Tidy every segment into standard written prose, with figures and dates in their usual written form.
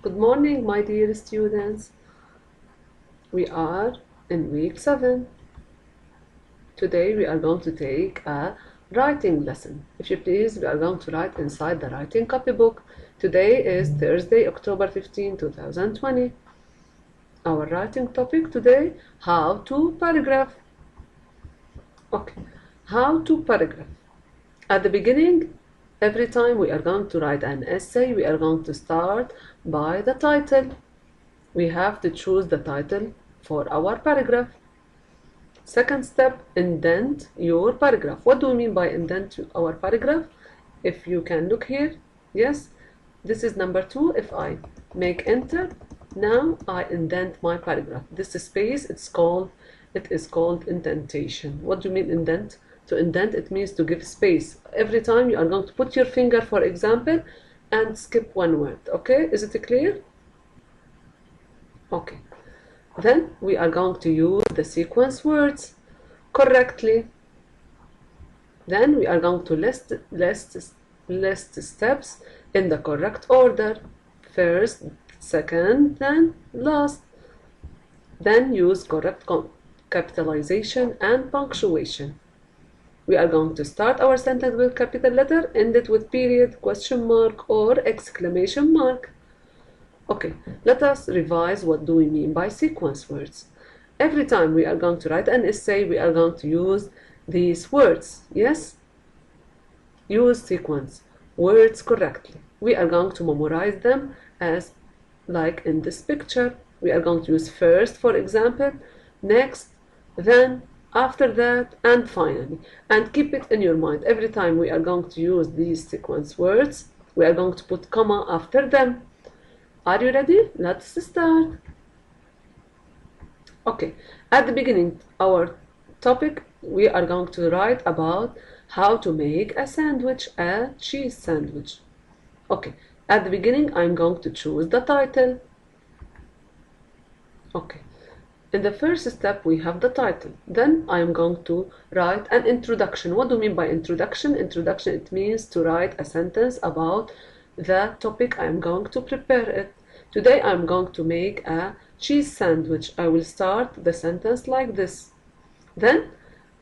Good morning, my dear students. We are in week 7. Today we are going to take a writing lesson. If you please, we are going to write inside the writing copybook. Today is Thursday, October 15, 2020. Our writing topic today, how to paragraph. Okay, how to paragraph. At the beginning, every time we are going to write an essay, we are going to start by the title. We have to choose the title for our paragraph. Second step, indent your paragraph. What do we mean by indent our paragraph? If you can look here, yes, this is number 2. If I make enter, now I indent my paragraph. This space, it is called indentation. What do you mean indent? To indent, it means to give space. Every time you are going to put your finger, for example, and skip one word. Okay, is it clear? Okay, then we are going to use the sequence words correctly. Then we are going to list steps in the correct order. First, second, then last. Then use correct capitalization and punctuation. We are going to start our sentence with capital letter, end it with period, question mark, or exclamation mark. Okay, let us revise what do we mean by sequence words. Every time we are going to write an essay, we are going to use these words, yes? Use sequence words correctly. We are going to memorize them as like in this picture. We are going to use first, for example, next, then, after that, and finally. And keep it in your mind. Every time we are going to use these sequence words, we are going to put comma after them. Are you ready? Let's start. Okay, at the beginning, our topic, we are going to write about how to make a sandwich, a cheese sandwich. Okay, at the beginning, I'm going to choose the title. Okay, in the first step, we have the title. Then I'm going to write an introduction. What do you mean by introduction? Introduction, it means to write a sentence about the topic I'm going to prepare it. Today I'm going to make a cheese sandwich. I will start the sentence like this. Then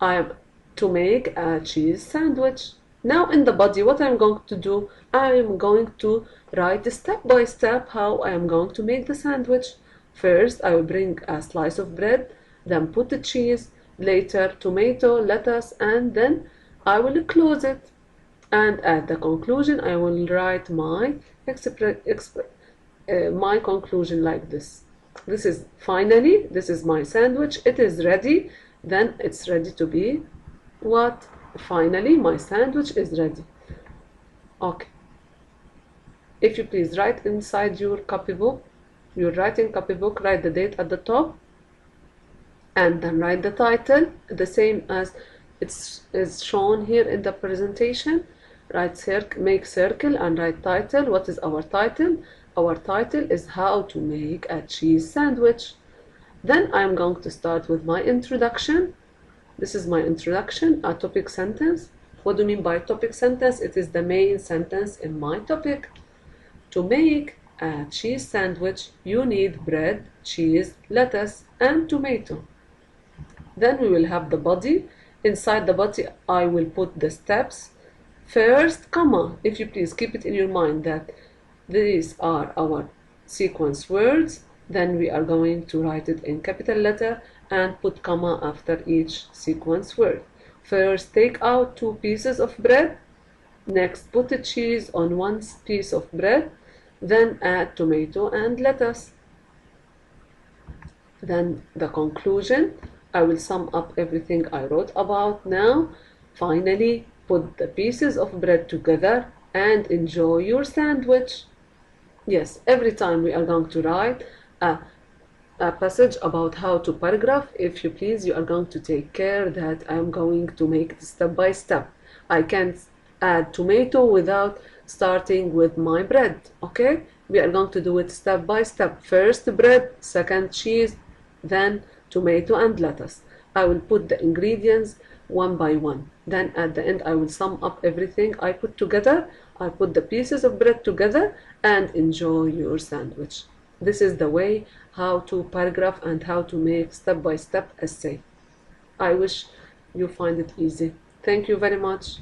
I am to make a cheese sandwich. Now in the body, what I'm going to do, I am going to write step by step how I am going to make the sandwich. First, I will bring a slice of bread, then put the cheese, later tomato, lettuce, and then I will close it. And at the conclusion, I will write my conclusion like this. This is finally, this is my sandwich. It is ready. Then it's ready to be what? Finally, my sandwich is ready. Okay. If you please write inside your copybook, your writing copybook, write the date at the top, and then write the title, the same as it's shown here in the presentation. Make circle and write title. What is our title? Our title is how to make a cheese sandwich. Then I'm going to start with my introduction. This is my introduction, a topic sentence. What do you mean by topic sentence? It is the main sentence in my topic. To make a cheese sandwich, you need bread, cheese, lettuce, and tomato. Then we will have the body. Inside the body, I will put the steps. First, comma. If you please keep it in your mind that these are our sequence words, then we are going to write it in capital letter and put comma after each sequence word. First, take out 2 pieces of bread. Next, put the cheese on 1 piece of bread. Then add tomato and lettuce. Then the conclusion, I will sum up everything I wrote about now. Finally, put the pieces of bread together and enjoy your sandwich. Yes, every time we are going to write a passage about how to paragraph, if you please, you are going to take care that I am going to make it step by step. I can't add tomato without starting with my bread. Okay, we are going to do it step by step. First bread, second cheese, then tomato and lettuce. I will put the ingredients one by one. Then at the end I will sum up everything I put together. I put the pieces of bread together and enjoy your sandwich. This is the way how to paragraph and how to make step-by-step essay. I wish you find it easy. Thank you very much.